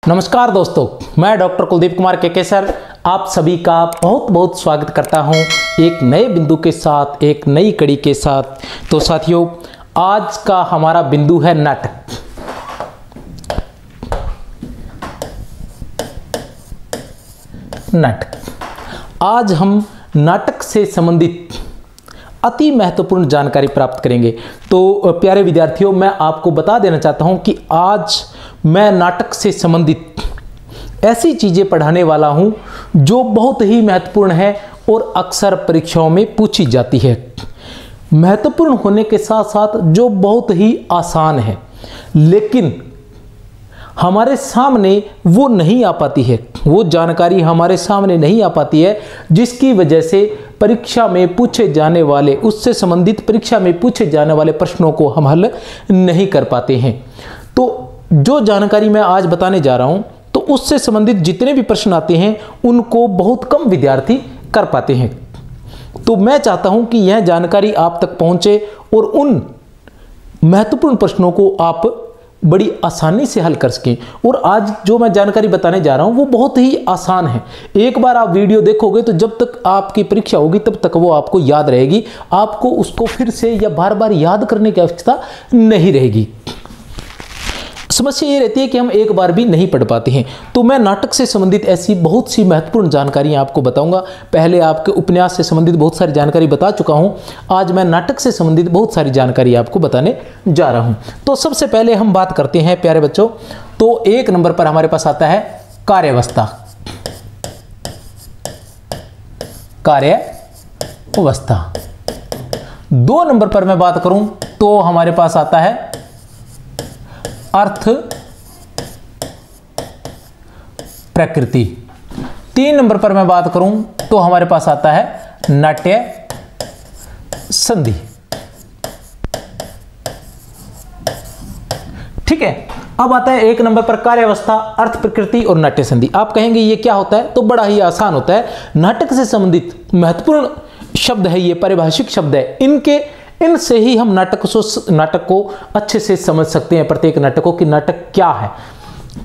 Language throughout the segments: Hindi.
नमस्कार दोस्तों, मैं डॉक्टर कुलदीप कुमार के सर आप सभी का बहुत बहुत स्वागत करता हूं एक नए बिंदु के साथ, एक नई कड़ी के साथ। तो साथियों, आज का हमारा बिंदु है नाटक। आज हम नाटक से संबंधित अति महत्वपूर्ण जानकारी प्राप्त करेंगे। तो प्यारे विद्यार्थियों, मैं आपको बता देना चाहता हूं कि आज मैं नाटक से संबंधित ऐसी चीज़ें पढ़ाने वाला हूं जो बहुत ही महत्वपूर्ण है और अक्सर परीक्षाओं में पूछी जाती है। महत्वपूर्ण होने के साथ साथ जो बहुत ही आसान है, लेकिन हमारे सामने वो नहीं आ पाती है, वो जानकारी हमारे सामने नहीं आ पाती है, जिसकी वजह से परीक्षा में पूछे जाने वाले, उससे संबंधित परीक्षा में पूछे जाने वाले प्रश्नों को हम हल नहीं कर पाते हैं। तो जो जानकारी मैं आज बताने जा रहा हूं, तो उससे संबंधित जितने भी प्रश्न आते हैं उनको बहुत कम विद्यार्थी कर पाते हैं। तो मैं चाहता हूं कि यह जानकारी आप तक पहुंचे और उन महत्वपूर्ण प्रश्नों को आप बड़ी आसानी से हल कर सकें। और आज जो मैं जानकारी बताने जा रहा हूं वो बहुत ही आसान है। एक बार आप वीडियो देखोगे तो जब तक आपकी परीक्षा होगी तब तक वो आपको याद रहेगी, आपको उसको फिर से या बार बार याद करने की आवश्यकता नहीं रहेगी। समस्या ये रहती है कि हम एक बार भी नहीं पढ़ पाते हैं। तो मैं नाटक से संबंधित ऐसी बहुत सी महत्वपूर्ण जानकारियां आपको बताऊंगा। पहले आपके उपन्यास से संबंधित बहुत सारी जानकारी बता चुका हूं, आज मैं नाटक से संबंधित बहुत सारी जानकारी आपको बताने जा रहा हूं। तो सबसे पहले हम बात करते हैं प्यारे बच्चों, तो एक नंबर पर हमारे पास आता है कार्यावस्था। कार्यावस्था। दो नंबर पर मैं बात करूं तो हमारे पास आता है अर्थ प्रकृति। तीन नंबर पर मैं बात करूं तो हमारे पास आता है नाट्य संधि। ठीक है, अब आता है एक नंबर पर कार्यावस्था, अर्थ प्रकृति और नाट्य संधि। आप कहेंगे ये क्या होता है? तो बड़ा ही आसान होता है। नाटक से संबंधित महत्वपूर्ण शब्द है, ये पारिभाषिक शब्द है। इनसे ही हम नाटक को अच्छे से समझ सकते हैं, प्रत्येक नाटक को, कि नाटक क्या है।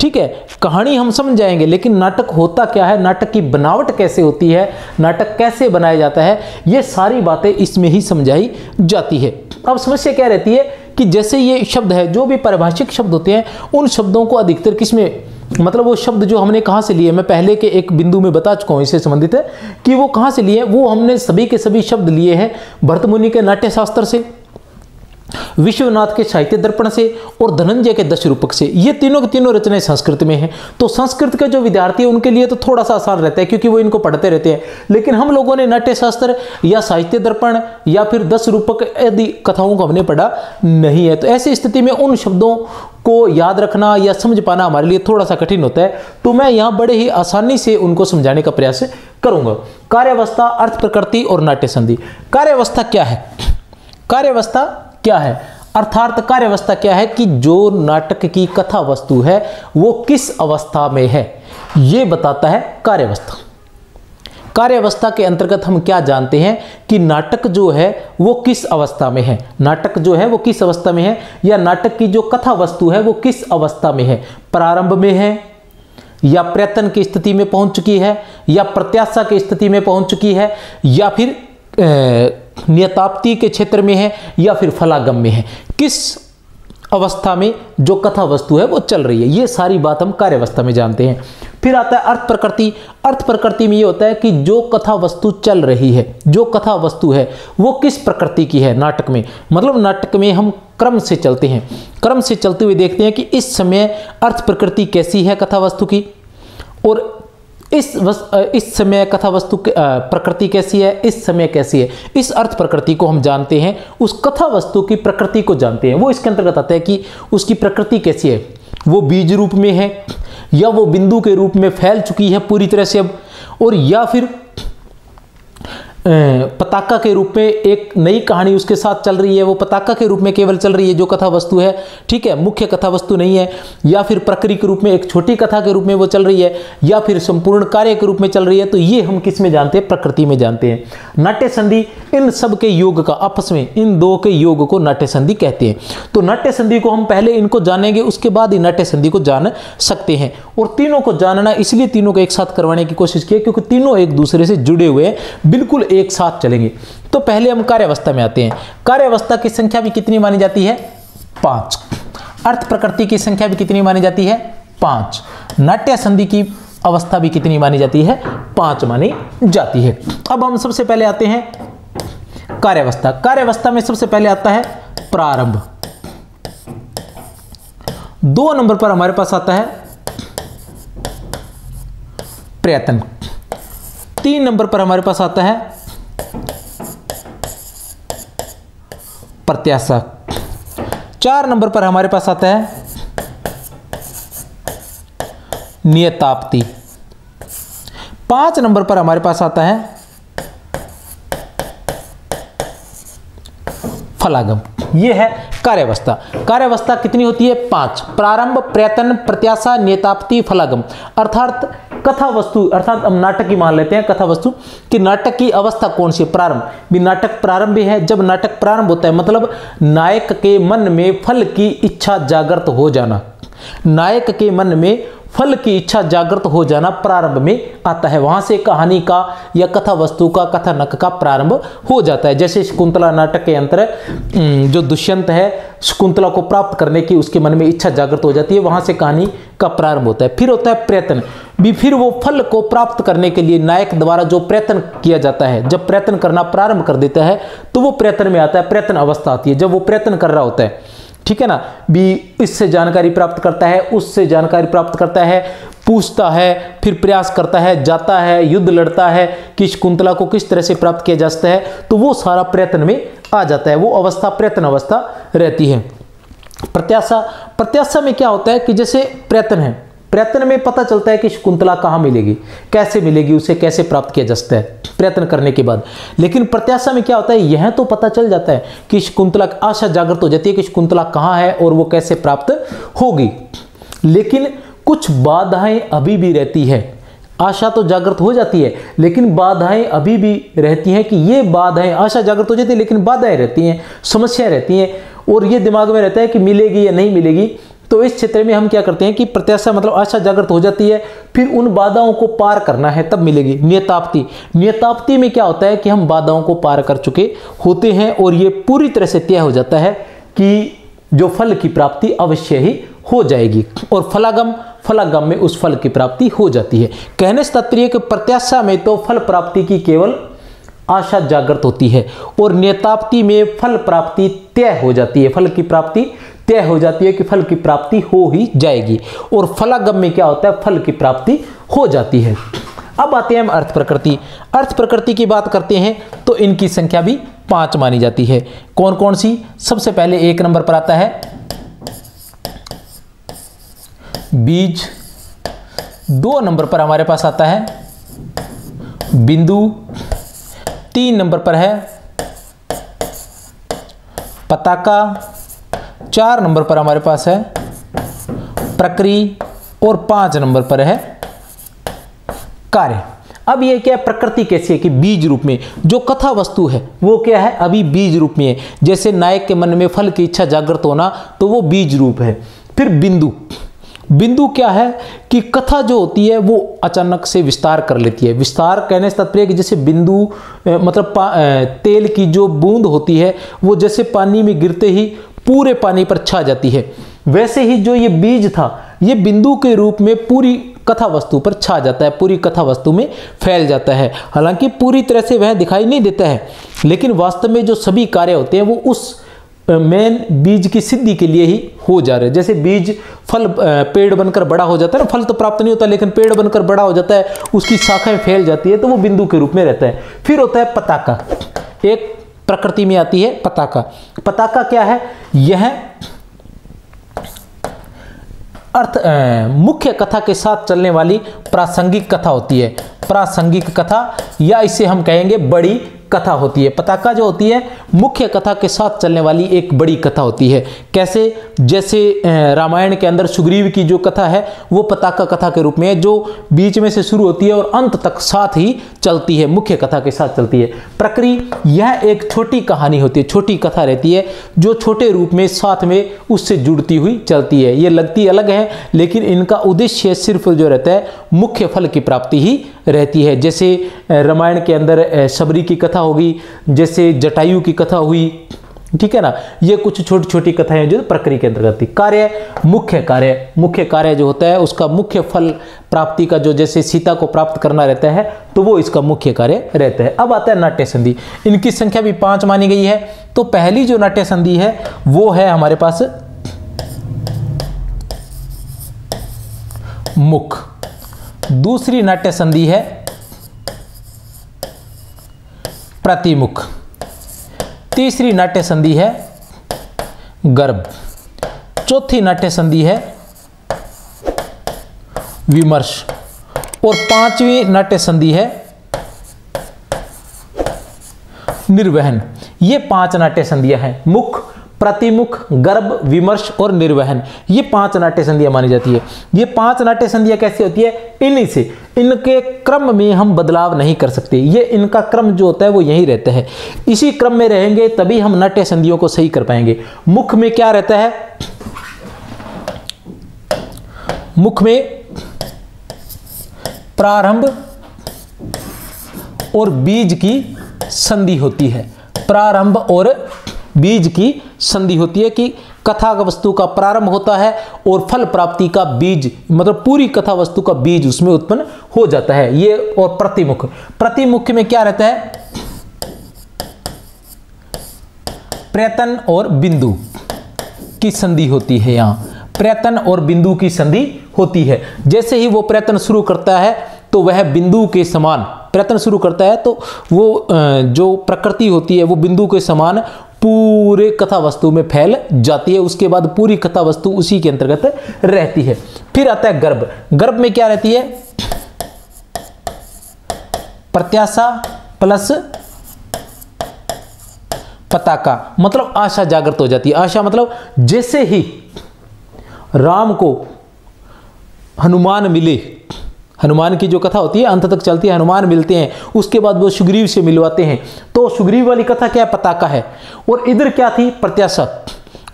ठीक है, कहानी हम समझ जाएंगे, लेकिन नाटक होता क्या है, नाटक की बनावट कैसे होती है, नाटक कैसे बनाया जाता है, ये सारी बातें इसमें ही समझाई जाती है। अब समस्या क्या रहती है कि जैसे ये शब्द है, जो भी पारिभाषिक शब्द होते हैं, उन शब्दों को अधिकतर किसमें, मतलब वो शब्द जो हमने कहाँ से लिए, मैं पहले के एक बिंदु में बता चुका हूँ इससे संबंधित है कि वो कहाँ से लिए। वो हमने सभी के सभी शब्द लिए हैं भरत मुनि के नाट्य शास्त्र से, विश्वनाथ के साहित्य दर्पण से और धनंजय के दश रूपक से। ये तीनों की तीनों रचनाएं संस्कृत में हैं। तो संस्कृत के जो विद्यार्थी हैं उनके लिए तो थोड़ा सा आसान रहता है, क्योंकि वो इनको पढ़ते रहते हैं। लेकिन हम लोगों ने नाट्य शास्त्र या साहित्य दर्पण या फिर दश रूपक आदि कथाओं को हमने पढ़ा नहीं है। तो ऐसी स्थिति में उन शब्दों को याद रखना या समझ पाना हमारे लिए थोड़ा सा कठिन होता है। तो मैं यहाँ बड़े ही आसानी से उनको समझाने का प्रयास करूंगा। कार्यावस्था, अर्थ प्रकृति और नाट्य संधि। कार्यावस्था क्या है? कार्यावस्था क्या है अर्थात कार्यावस्था क्या है कि जो नाटक की कथा वस्तु है वो किस अवस्था में है, ये बताता है कार्यावस्था। कार्यावस्था के अंतर्गत हम क्या जानते हैं कि नाटक जो है वो किस अवस्था में है, नाटक जो है वो किस अवस्था में है, या नाटक की जो कथा वस्तु है वो किस अवस्था में है, प्रारंभ में है या प्रयत्न की स्थिति में पहुंच चुकी है, या प्रत्याशा की स्थिति में पहुंच चुकी है, या फिर नियताप्ति के क्षेत्र में है, या फिर फलागम में है। किस अवस्था में जो कथा वस्तु है वो चल रही है, ये सारी बात हम कार्यावस्था में जानते हैं। फिर आता है अर्थ प्रकृति। अर्थ प्रकृति में ये होता है कि जो कथा वस्तु चल रही है, जो कथा वस्तु है वो किस प्रकृति की है नाटक में। मतलब नाटक में हम क्रम से चलते हैं, क्रम से चलते हुए देखते हैं कि इस समय अर्थ प्रकृति कैसी है कथा वस्तु की, और इस समय कथा वस्तु प्रकृति कैसी है, इस समय कैसी है। इस अर्थ प्रकृति को हम जानते हैं, उस कथा वस्तु की प्रकृति को जानते हैं। वो इसके अंतर्गत आता है कि उसकी प्रकृति कैसी है, वो बीज रूप में है या वो बिंदु के रूप में फैल चुकी है पूरी तरह से अब, और या फिर पताका के रूप में एक नई कहानी उसके साथ चल रही है, वो पताका के रूप में केवल चल रही है जो कथा वस्तु है, ठीक है, मुख्य कथा वस्तु नहीं है, या फिर प्रक्रिया के रूप में एक छोटी कथा के रूप में वो चल रही है, या फिर संपूर्ण कार्य के रूप में चल रही है, तो ये हम किस में जानते हैं? प्रकृति में जानते हैं। नाट्य संधि इन सब के योग का, आपस में इन दो के योग को नाट्य संधि कहते हैं। तो नाट्य संधि को हम पहले इनको जानेंगे, उसके बाद ही नाट्य संधि को जान सकते हैं। और तीनों को जानना इसलिए तीनों को एक साथ करवाने की कोशिश की क्योंकि तीनों एक दूसरे से जुड़े हुए हैं, बिल्कुल एक साथ चलेंगे। तो पहले हम कार्यावस्था में आते हैं। कार्यावस्था की संख्या भी कितनी मानी जाती है? 5। अर्थ प्रकृति की संख्या भी कितनी मानी जाती है? 5। नाट्य संधि की अवस्था भी कितनी मानी जाती है? 5 मानी जाती है। अब हम सबसे पहले आते हैं कार्यावस्था। कार्यावस्था में सबसे पहले आता है प्रारंभ। 2 नंबर पर हमारे पास आता है प्रयत्न। 3 नंबर पर हमारे पास आता है प्रत्याशा। 4 नंबर पर हमारे पास आता है नियताप्ति। 5 नंबर पर हमारे पास आता है फलागम। यह है कार्यावस्था। कार्यावस्था कितनी होती है? 5। प्रारंभ, प्रयत्न, प्रत्याशा, नियताप्ति, फलागम। अर्थात कथा वस्तु, अर्थात हम नाटक की मान लेते हैं कथा वस्तु कि नाटक की अवस्था कौन सी है? प्रारंभ। भी नाटक प्रारंभ भी है। जब नाटक प्रारंभ होता है मतलब नायक के मन में फल की इच्छा जागृत हो जाना। नायक के मन में फल की इच्छा जागृत हो जाना प्रारंभ में आता है। वहां से कहानी का या कथा वस्तु का, कथानक का प्रारंभ हो जाता है। जैसे शकुंतला नाटक के अंतर जो दुष्यंत है शकुंतला को प्राप्त करने की उसके मन में इच्छा जागृत हो जाती है, वहां से कहानी का प्रारंभ होता है। फिर होता है प्रयत्न। भी फिर वो फल को प्राप्त करने के लिए नायक द्वारा जो प्रयत्न किया जाता है, जब प्रयत्न करना प्रारंभ कर देता है तो वो प्रयत्न में आता है, प्रयत्न अवस्था आती है। जब वो प्रयत्न कर रहा होता है, ठीक है ना, भी इससे जानकारी प्राप्त करता है, उससे जानकारी प्राप्त करता है, पूछता है, फिर प्रयास करता है, जाता है, युद्ध लड़ता है कि शकुंतला को किस तरह से प्राप्त किया जा सकता है, तो वो सारा प्रयत्न में आ जाता है। वो अवस्था प्रयत्न अवस्था रहती है। प्रत्याशा, प्रत्याशा में क्या होता है कि जैसे प्रयत्न है, प्रयत्न में पता चलता है कि शकुंतला कहाँ मिलेगी, कैसे मिलेगी, उसे कैसे प्राप्त किया जा सकता है प्रयत्न करने के बाद। लेकिन प्रत्याशा में क्या होता है, यह तो पता चल जाता है कि शकुंतला, आशा जागृत हो जाती है कि शकुंतला कहाँ है और वो कैसे प्राप्त होगी। लेकिन कुछ बाधाएं अभी भी रहती है। आशा तो जागृत हो जाती है लेकिन बाधाएं अभी भी रहती हैं कि ये बाधाएं, आशा जागृत हो जाती है लेकिन बाधाएं रहती हैं, समस्याएं रहती हैं और ये दिमाग में रहता है कि मिलेगी या नहीं मिलेगी। तो इस क्षेत्र में हम क्या करते हैं कि प्रत्याशा मतलब आशा जागृत हो जाती है, फिर उन बाधाओं को पार करना है तब मिलेगी। नियताप्ति, नियताप्ति में क्या होता है कि हम बाधाओं को पार कर चुके होते हैं और ये पूरी तरह से तय हो जाता है कि जो फल की प्राप्ति अवश्य ही हो जाएगी। और फलागम, फलागम में उस फल की प्राप्ति हो जाती है। कहने से तात्पर्य कि प्रत्याशा में तो फल प्राप्ति की केवल आशा जागृत होती है और नियताप्ति में फल प्राप्ति तय हो जाती है, फल की प्राप्ति तय हो जाती है कि फल की प्राप्ति हो ही जाएगी। और फलागम में क्या होता है, फल की प्राप्ति हो जाती है। अब आते हैं हम अर्थ प्रकृति। अर्थ प्रकृति की बात करते हैं तो इनकी संख्या भी 5 मानी जाती है। कौन कौन सी? सबसे पहले 1 नंबर पर आता है बीज। 2 नंबर पर हमारे पास आता है बिंदु। 3 नंबर पर है पताका। 4 नंबर पर हमारे पास है प्रक्रिया और 5 नंबर पर है कार्य। अब ये क्या है, प्रकृति कैसी है कि बीज रूप में जो कथा वस्तु है वो क्या है, अभी बीज रूप में है। जैसे नायक के मन में फल की इच्छा जागृत होना तो वो बीज रूप है। फिर बिंदु, बिंदु क्या है कि कथा जो होती है वो अचानक से विस्तार कर लेती है। विस्तार कहने से तात्पर्य कि जैसे बिंदु मतलब तेल की जो बूंद होती है वो जैसे पानी में गिरते ही पूरे पानी पर छा जाती है, वैसे ही जो ये बीज था ये बिंदु के रूप में पूरी कथा वस्तु पर छा जाता है, पूरी कथा वस्तु में फैल जाता है। हालांकि पूरी तरह से वह दिखाई नहीं देता है लेकिन वास्तव में जो सभी कार्य होते हैं वो उस मेन बीज की सिद्धि के लिए ही हो जा रहे हैं। जैसे बीज फल पेड़ बनकर बड़ा हो जाता है ना, फल तो प्राप्त नहीं होता लेकिन पेड़ बनकर बड़ा हो जाता है, उसकी शाखाएं फैल जाती है तो वो बिंदु के रूप में रहता है। फिर होता है पताका, एक प्रकृति में आती है पताका। पताका क्या है, यह अर्थ मुख्य कथा के साथ चलने वाली प्रासंगिक कथा होती है। प्रासंगिक कथा या इसे हम कहेंगे बड़ी कथा होती है। पताका जो होती है मुख्य कथा के साथ चलने वाली एक बड़ी कथा होती है। कैसे? जैसे रामायण के अंदर सुग्रीव की जो कथा है वो पताका कथा के रूप में है, जो बीच में से शुरू होती है और अंत तक साथ ही चलती है, मुख्य कथा के साथ चलती है। प्रक्री यह एक छोटी कहानी होती है, छोटी कथा रहती है जो छोटे रूप में साथ में उससे जुड़ती हुई चलती है। ये लगती अलग है लेकिन इनका उद्देश्य सिर्फ जो रहता है मुख्य फल की प्राप्ति ही रहती है। जैसे रामायण के अंदर सबरी की कथा होगी, जैसे जटायु की कथा हुई, ठीक है ना। ये कुछ छोटी छोटी कथाएं जो प्रक्रिया के अंतर्गत थी। कार्य, मुख्य कार्य जो होता है उसका मुख्य फल प्राप्ति का, जो जैसे सीता को प्राप्त करना रहता है तो वो इसका मुख्य कार्य रहता है। अब आता है नाट्य संधि। इनकी संख्या भी 5 मानी गई है। तो पहली जो नाट्य संधि है वो है हमारे पास मुख। दूसरी नाट्य संधि है प्रतिमुख। तीसरी नाट्य संधि है गर्भ। चौथी नाट्य संधि है विमर्श। और 5वीं नाट्य संधि है निर्वहन। ये 5 नाट्य संधियां हैं, मुख, प्रतिमुख, गर्भ, विमर्श और निर्वहन। ये 5 नाट्य संधियां मानी जाती है। ये 5 नाट्य संधियां कैसी होती है? इन्हीं से, इनके क्रम में हम बदलाव नहीं कर सकते। ये इनका क्रम जो होता है वो यही रहता है। इसी क्रम में रहेंगे तभी हम नाट्य संधियों को सही कर पाएंगे। मुख में क्या रहता है? मुख में प्रारंभ और बीज की संधि होती है। प्रारंभ और बीज की संधि होती है कि कथा वस्तु का प्रारंभ होता है और फल प्राप्ति का बीज, मतलब पूरी कथा वस्तु का बीज उसमें उत्पन्न हो जाता है। ये और प्रतिमुख, प्रतिमुख में क्या रहता है? प्रयत्न और बिंदु की संधि होती है। यहां प्रयत्न और बिंदु की संधि होती है। जैसे ही वो प्रयत्न शुरू करता है तो वह बिंदु के समान प्रयत्न शुरू करता है, तो वो जो प्रकृति होती है वो बिंदु के समान पूरे कथा वस्तु में फैल जाती है। उसके बाद पूरी कथा वस्तु उसी के अंतर्गत रहती है। फिर आता है गर्भ। गर्भ में क्या रहती है? प्रत्याशा प्लस पताका, मतलब आशा जागृत हो जाती है। आशा मतलब जैसे ही राम को हनुमान मिले, हनुमान की जो कथा होती है अंत तक चलती है, हनुमान मिलते हैं, उसके बाद वो सुग्रीव से मिलवाते हैं, तो सुग्रीव वाली कथा क्या है? पताका है। और इधर क्या थी? प्रत्याशा।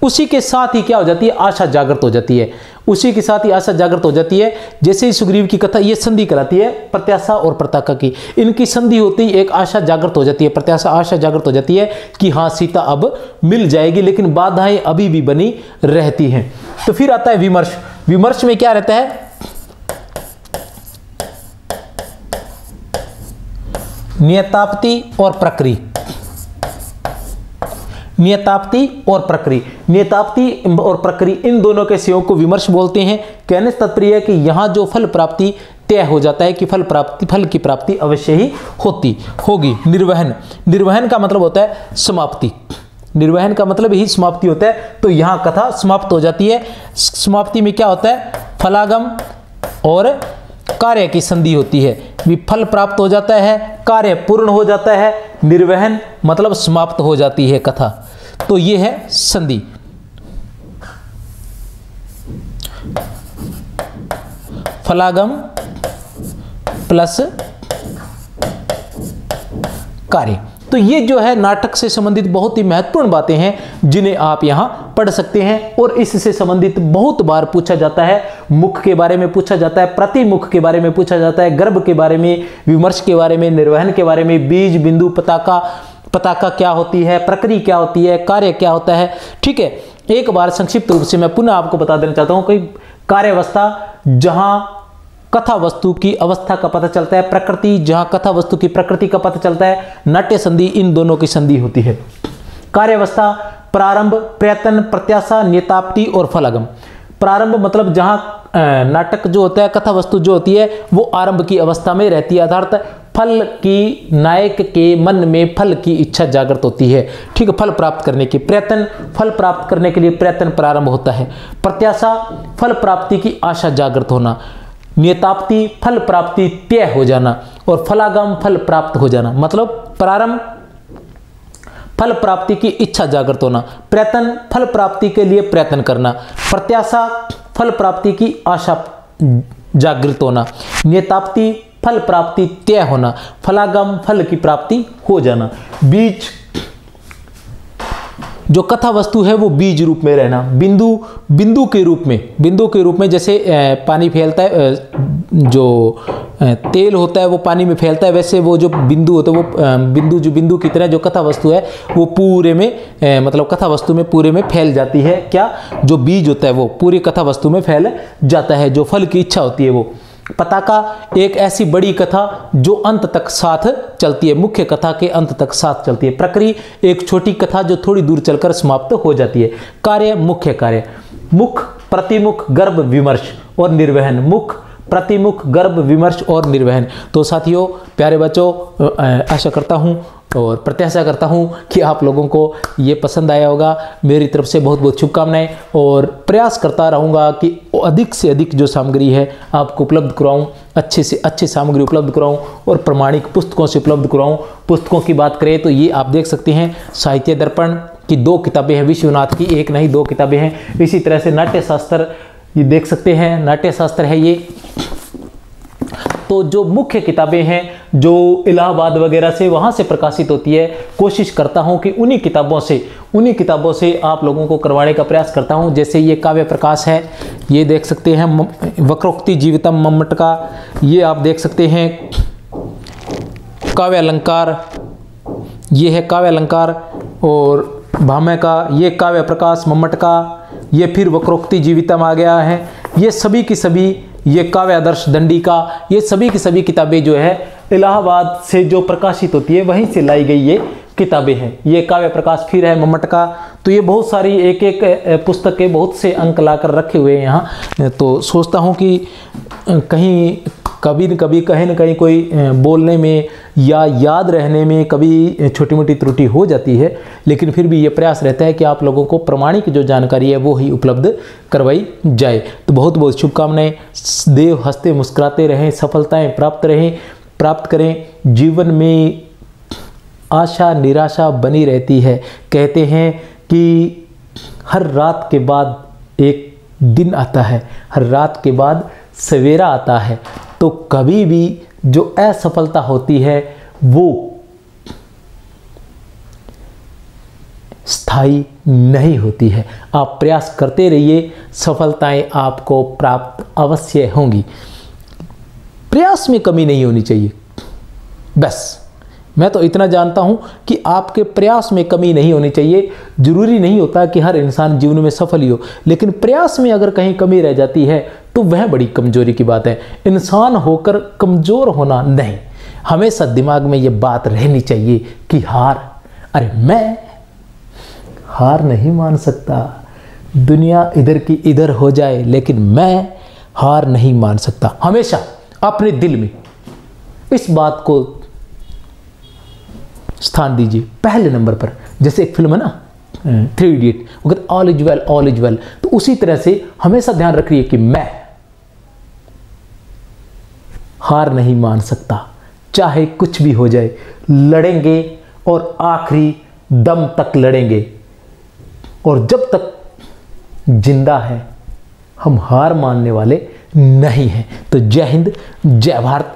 उसी के साथ ही क्या हो जाती है? आशा जागृत हो जाती है। उसी के साथ ही आशा जागृत हो जाती है। जैसे ही सुग्रीव की कथा, ये संधि कहलाती है प्रत्याशा और पताका की। इनकी संधि होती ही एक आशा जागृत हो जाती है, प्रत्याशा आशा जागृत हो जाती है कि हाँ सीता अब मिल जाएगी, लेकिन बाधाएं अभी भी बनी रहती हैं। तो फिर आता है विमर्श। विमर्श में क्या रहता है? नियताप्ति और प्रक्रिया। नियताप्ति और प्रक्रिया, नियताप्ति और प्रक्रिया, इन दोनों के संयोग को विमर्श बोलते हैं। कहने से तात्पर्य है कि यहां जो फल प्राप्ति तय हो जाता है कि फल की प्राप्ति अवश्य ही होगी। निर्वहन, निर्वहन का मतलब होता है समाप्ति। निर्वहन का मतलब ही समाप्ति होता है। तो यहां कथा समाप्त हो जाती है। समाप्ति में क्या होता है? फलागम और कार्य की संधि होती है। फल प्राप्त हो जाता है, कार्य पूर्ण हो जाता है। निर्वहन मतलब समाप्त हो जाती है कथा। तो ये है संधि। फलागम प्लस कार्य। तो ये जो है नाटक से संबंधित बहुत ही महत्वपूर्ण बातें हैं जिन्हें आप यहां पढ़ सकते हैं। और इससे संबंधित बहुत बार पूछा जाता है। मुख के बारे में पूछा जाता है, प्रतिमुख के बारे में पूछा जाता है, गर्भ के बारे में, विमर्श के बारे में, निर्वहन के बारे में, बीज, बिंदु, पताका क्या होती है, प्रक्रिया क्या होती है, कार्य क्या होता है। ठीक है, एक बार संक्षिप्त रूप से मैं पुनः आपको बता देना चाहता हूं कि कार्यावस्था जहां कथा वस्तु की अवस्था का पता चलता है, प्रकृति जहां कथा वस्तु की प्रकृति का पता चलता है, नाट्य संधि इन दोनों की संधि होती है। कार्यावस्था प्रारंभ, प्रयत्न, प्रत्याशा, नियताप्ति और फलागम। प्रारंभ मतलब जहां नाटक जो होता है, कथा वस्तु जो होती है वो आरंभ की अवस्था में रहती है, अर्थात फल की, नायक के मन में फल की इच्छा जागृत होती है। ठीक है, फल प्राप्त करने की। प्रयत्न, फल प्राप्त करने के लिए प्रयत्न प्रारंभ होता है। प्रत्याशा, फल प्राप्ति की आशा जागृत होना। नियताप्ति, फल प्राप्ति तय हो जाना। और फलागम, फल प्राप्त हो जाना। मतलब प्रारंभ, फल प्राप्ति की इच्छा जागृत होना, प्रयत्न फल प्राप्ति के लिए प्रयत्न करना, प्रत्याशा फल प्राप्ति की आशा जागृत होना, नियताप्ति फल प्राप्ति तय होना, फलागम फल की प्राप्ति हो जाना। बीज जो कथा वस्तु है वो बीज रूप में रहना, बिंदु के रूप में जैसे पानी फैलता है, जो तेल होता है वो पानी में फैलता है, वैसे वो जो बिंदु होता है वो बिंदु की तरह जो कथा वस्तु है वो पूरे में मतलब कथा वस्तु में पूरे में फैल जाती है। क्या? जो बीज होता है वो पूरी कथा वस्तु में फैल जाता है। जो फल की इच्छा होती है वो पताका एक ऐसी बड़ी कथा जो अंत तक साथ चलती है, मुख्य कथा के अंत तक साथ चलती है। प्रक्रिया एक छोटी कथा जो थोड़ी दूर चलकर समाप्त हो जाती है। कार्य मुख्य कार्य, मुख प्रतिमुख गर्भ विमर्श और निर्वहन, मुख प्रतिमुख गर्भ विमर्श और निर्वहन। तो साथियों, प्यारे बच्चों, आशा करता हूँ और प्रत्याशा करता हूँ कि आप लोगों को ये पसंद आया होगा। मेरी तरफ से बहुत बहुत शुभकामनाएं और प्रयास करता रहूँगा कि अधिक से अधिक जो सामग्री है आपको उपलब्ध कराऊँ, अच्छे से अच्छी सामग्री उपलब्ध कराऊँ और प्रमाणिक पुस्तकों से उपलब्ध कराऊँ। पुस्तकों की बात करें तो ये आप देख सकते हैं, साहित्य दर्पण की 2 किताबें हैं, विश्वनाथ की, एक नहीं 2 किताबें हैं। इसी तरह से नाट्यशास्त्र ये देख सकते हैं, नाट्यशास्त्र है ये। तो जो मुख्य किताबें हैं जो इलाहाबाद वगैरह से वहाँ से प्रकाशित होती है, कोशिश करता हूँ कि उन्हीं किताबों से आप लोगों को करवाने का प्रयास करता हूँ। जैसे ये काव्य प्रकाश है, ये देख सकते हैं, वक्रोक्ति जीवितम मम्मट का, ये आप देख सकते हैं काव्य अलंकार, ये है काव्य अलंकार, और भामह का ये काव्य प्रकाश मम्मट का, ये फिर वक्रोक्ति जीवितम आ गया है। ये सभी की सभी, ये काव्य आदर्श दंडी का, ये सभी की सभी किताबें जो है इलाहाबाद से जो प्रकाशित होती है वहीं से लाई गई ये किताबें हैं। ये काव्य प्रकाश फिर है मम्मट का। तो ये बहुत सारी एक एक पुस्तक के बहुत से अंक लाकर रखे हुए हैं यहाँ। तो सोचता हूँ कि कहीं कभी न कहीं कोई बोलने में या याद रहने में कभी छोटी मोटी त्रुटि हो जाती है, लेकिन फिर भी ये प्रयास रहता है कि आप लोगों को प्रमाणिक जो जानकारी है वो ही उपलब्ध करवाई जाए। तो बहुत बहुत शुभकामनाएं। देव हंसते मुस्कुराते रहें, सफलताएं प्राप्त करें। जीवन में आशा निराशा बनी रहती है। कहते हैं कि हर रात के बाद एक दिन आता है, हर रात के बाद सवेरा आता है। तो कभी भी जो असफलता होती है वो स्थायी नहीं होती है। आप प्रयास करते रहिए, सफलताएं आपको प्राप्त अवश्य होंगी। प्रयास में कमी नहीं होनी चाहिए। बस मैं तो इतना जानता हूं कि आपके प्रयास में कमी नहीं होनी चाहिए। जरूरी नहीं होता कि हर इंसान जीवन में सफल ही हो, लेकिन प्रयास में अगर कहीं कमी रह जाती है तो वह बड़ी कमजोरी की बात है। इंसान होकर कमजोर होना नहीं। हमेशा दिमाग में यह बात रहनी चाहिए कि मैं हार नहीं मान सकता। दुनिया इधर की इधर हो जाए, लेकिन मैं हार नहीं मान सकता। हमेशा अपने दिल में इस बात को स्थान दीजिए पहले नंबर पर। जैसे एक फिल्म है ना 3 इडियट, वो कहते ऑल इज वेल। तो उसी तरह से हमेशा ध्यान रखिए कि मैं हार नहीं मान सकता, चाहे कुछ भी हो जाए। लड़ेंगे और आखिरी दम तक लड़ेंगे, और जब तक जिंदा है हम हार मानने वाले नहीं हैं। तो जय हिंद, जय भारत,